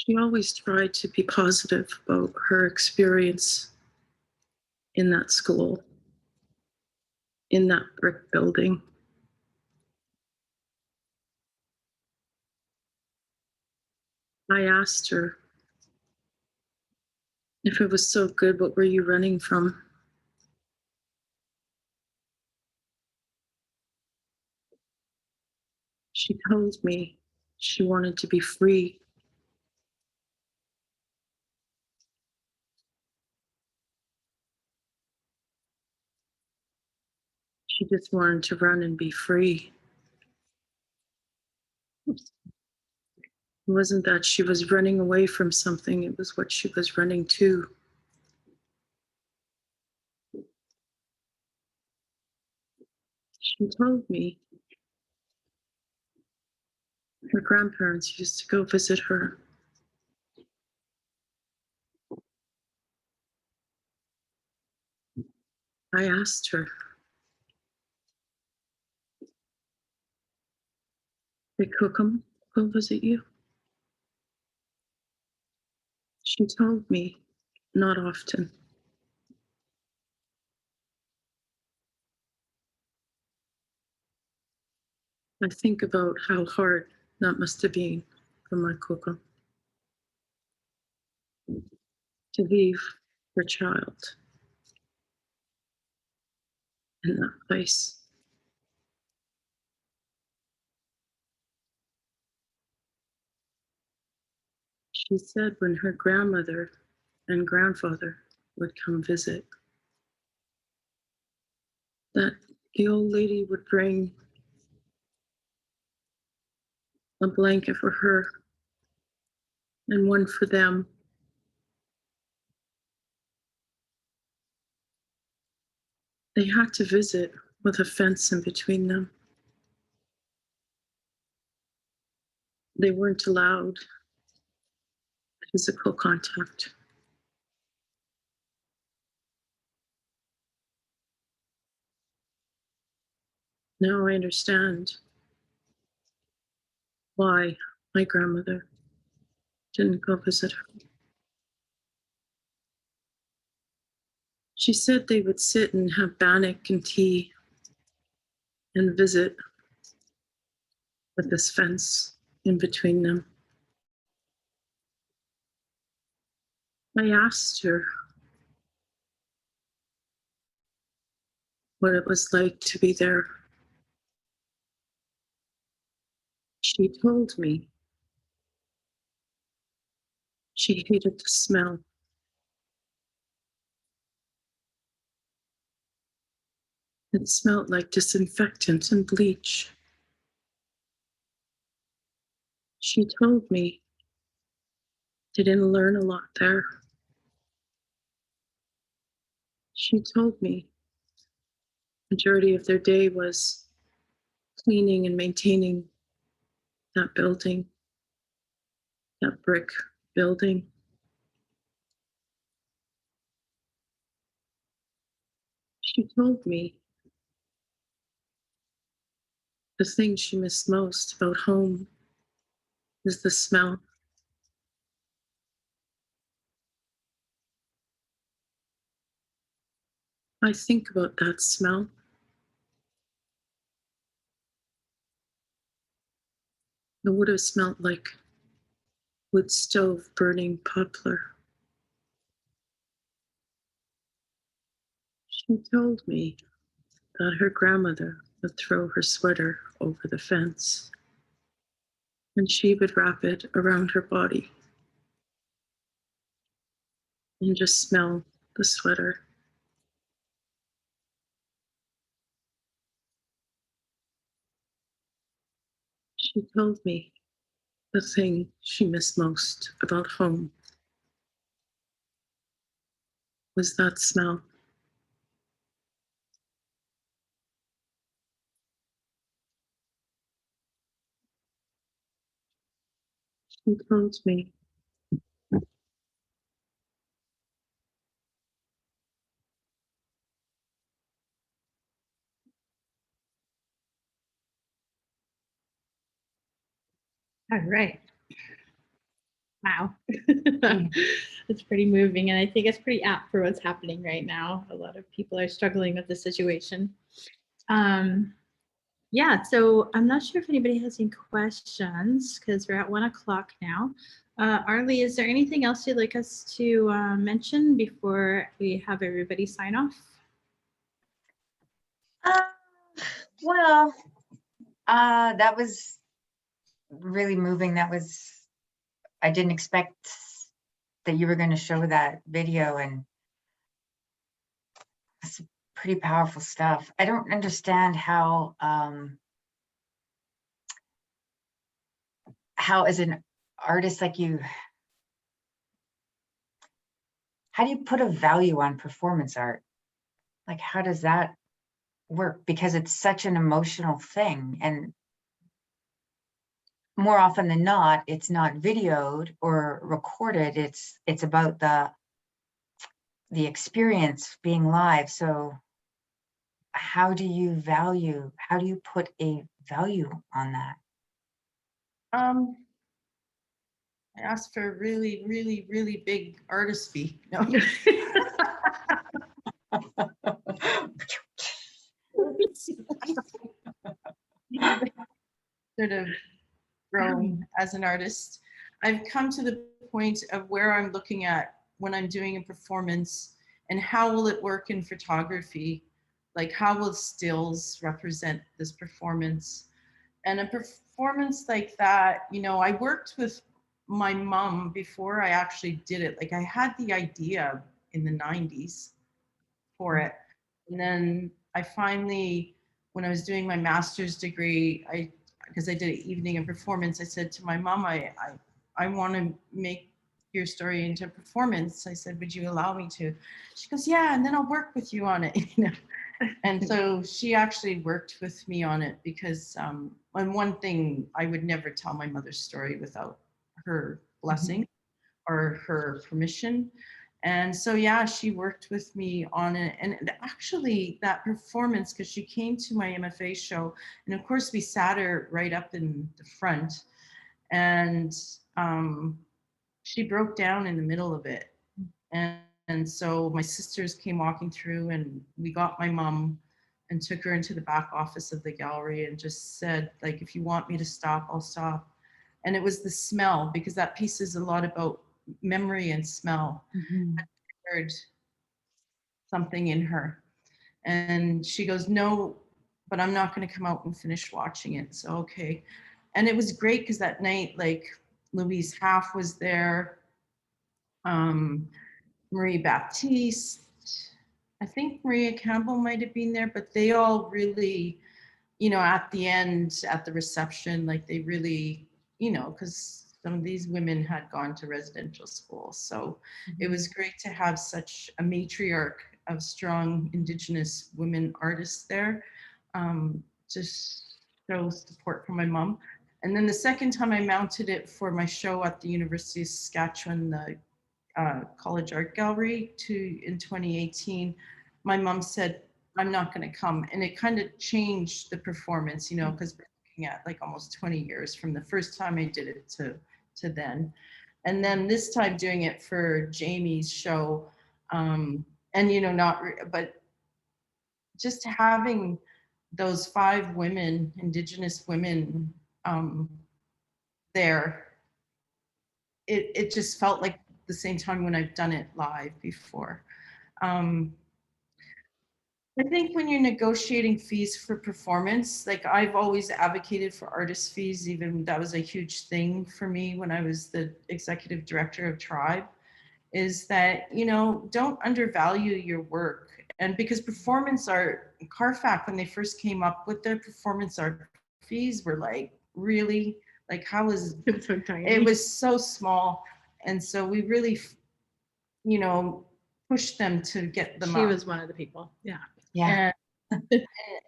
she always tried to be positive about her experience in that school, in that brick building. I asked her, if it was so good, what were you running from? She told me she wanted to be free. She just wanted to run and be free. It wasn't that she was running away from something, it was what she was running to. She told me her grandparents used to go visit her. I asked her, did Cookham go visit you? She told me, not often. I think about how hard that must have been for my Cookham to leave her child in that place. She said when her grandmother and grandfather would come visit, that the old lady would bring a blanket for her and one for them. They had to visit with a fence in between them. They weren't allowed physical contact. Now I understand why my grandmother didn't go visit her. She said they would sit and have bannock and tea and visit with this fence in between them. I asked her what it was like to be there. She told me she hated the smell. It smelled like disinfectant and bleach. She told me they didn't learn a lot there. She told me majority of their day was cleaning and maintaining that building, that brick building. She told me the thing she missed most about home is the smell. I think about that smell. It would have smelled like wood stove burning poplar. She told me that her grandmother would throw her sweater over the fence and she would wrap it around her body and just smell the sweater. She told me the thing she missed most about home was that smell. She told me All right. Wow. It's pretty moving. And I think it's pretty apt for what's happening right now. A lot of people are struggling with the situation. Yeah, so I'm not sure if anybody has any questions because we're at 1 o'clock now. Arlie, is there anything else you'd like us to mention before we have everybody sign off? Well, that was really moving. I didn't expect that you were going to show that video, and it's pretty powerful stuff. I don't understand how as an artist like you, how do you put a value on performance art? Like, how does that work? Because it's such an emotional thing, and more often than not, it's not videoed or recorded. It's about the experience being live. So how do you put a value on that? I asked for a really, really, really big artist fee. No. Sort of grown as an artist. I've come to the point of where I'm looking at when I'm doing a performance and how will it work in photography? Like, how will stills represent this performance? And a performance like that, you know, I worked with my mom before I actually did it. Like, I had the idea in the 90s for it. And then I finally, when I was doing my master's degree, because I did an evening and performance, I said to my mom, I want to make your story into a performance. I said, would you allow me to? She goes, yeah, and then I'll work with you on it. You know? And so she actually worked with me on it because, and one thing, I would never tell my mother's story without her blessing or her permission. And so, yeah, she worked with me on it. And actually that performance, because she came to my MFA show, and of course we sat her right up in the front, and she broke down in the middle of it. And so my sisters came walking through, and we got my mom and took her into the back office of the gallery and just said, like, if you want me to stop, I'll stop. And it was the smell, because that piece is a lot about memory and smell. Mhm. I heard something in her. And she goes, no, but I'm not going to come out and finish watching it. So, okay. And it was great because that night, like, Louise Half was there, Marie Baptiste, I think Maria Campbell might have been there, but they all really, you know, at the end, at the reception, like they really, you know, because some of these women had gone to residential school. So it was great to have such a matriarch of strong Indigenous women artists there, to show support for my mom. And then the second time I mounted it for my show at the University of Saskatchewan, the College Art Gallery in 2018, my mom said, I'm not going to come. And it kind of changed the performance, you know, because we're looking at like almost 20 years from the first time I did it to then. And then this time doing it for Jamie's show, and, you know, but just having those 5 women, Indigenous women, there, it just felt like the same time when I've done it live before. I think when you're negotiating fees for performance, like I've always advocated for artist fees, even that was a huge thing for me when I was the executive director of Tribe, is that, you know, don't undervalue your work. And because performance art, Carfax, when they first came up with their performance art fees, were like, really? Like, how is It's so tiny. it was so small. And so we really, you know, pushed them to get them She up. was one of the people. Yeah. Yeah.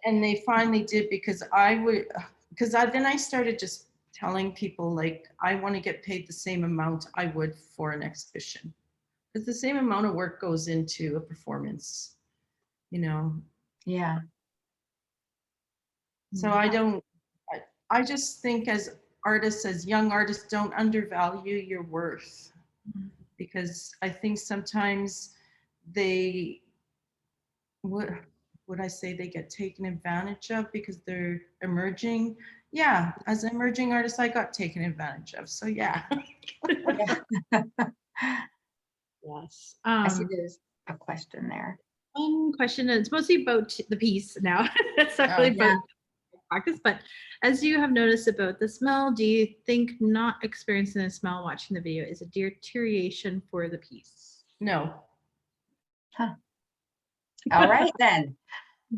And they finally did, because then I started just telling people, like, I want to get paid the same amount I would for an exhibition, because the same amount of work goes into a performance, you know. Yeah. So I just think as artists, as young artists, don't undervalue your worth, because I think sometimes they, what would I say, they get taken advantage of because they're emerging. Yeah, as an emerging artist, I got taken advantage of. So yeah. Yes. I see there's a question there. One question, and it's mostly about the piece now. It's not really yeah. about practice, but as you have noticed about the smell, do you think not experiencing the smell watching the video is a deterioration for the piece? No. Huh. All right then.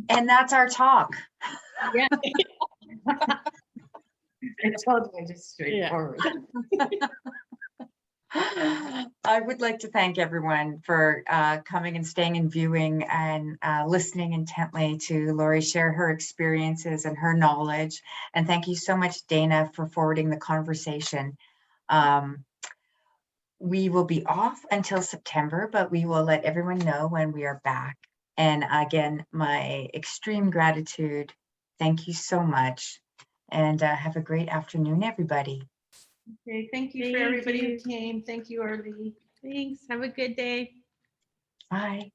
And that's our talk. Yeah. I told you, just straightforward. I would like to thank everyone for coming and staying and viewing and listening intently to Lori share her experiences and her knowledge. And thank you so much, Dana, for forwarding the conversation. We will be off until September, but we will let everyone know when we are back. And again, my extreme gratitude. Thank you so much. And have a great afternoon, everybody. Okay, thank you Thank for everybody you. who came. Thank you, Arlie. Thanks. Have a good day. Bye.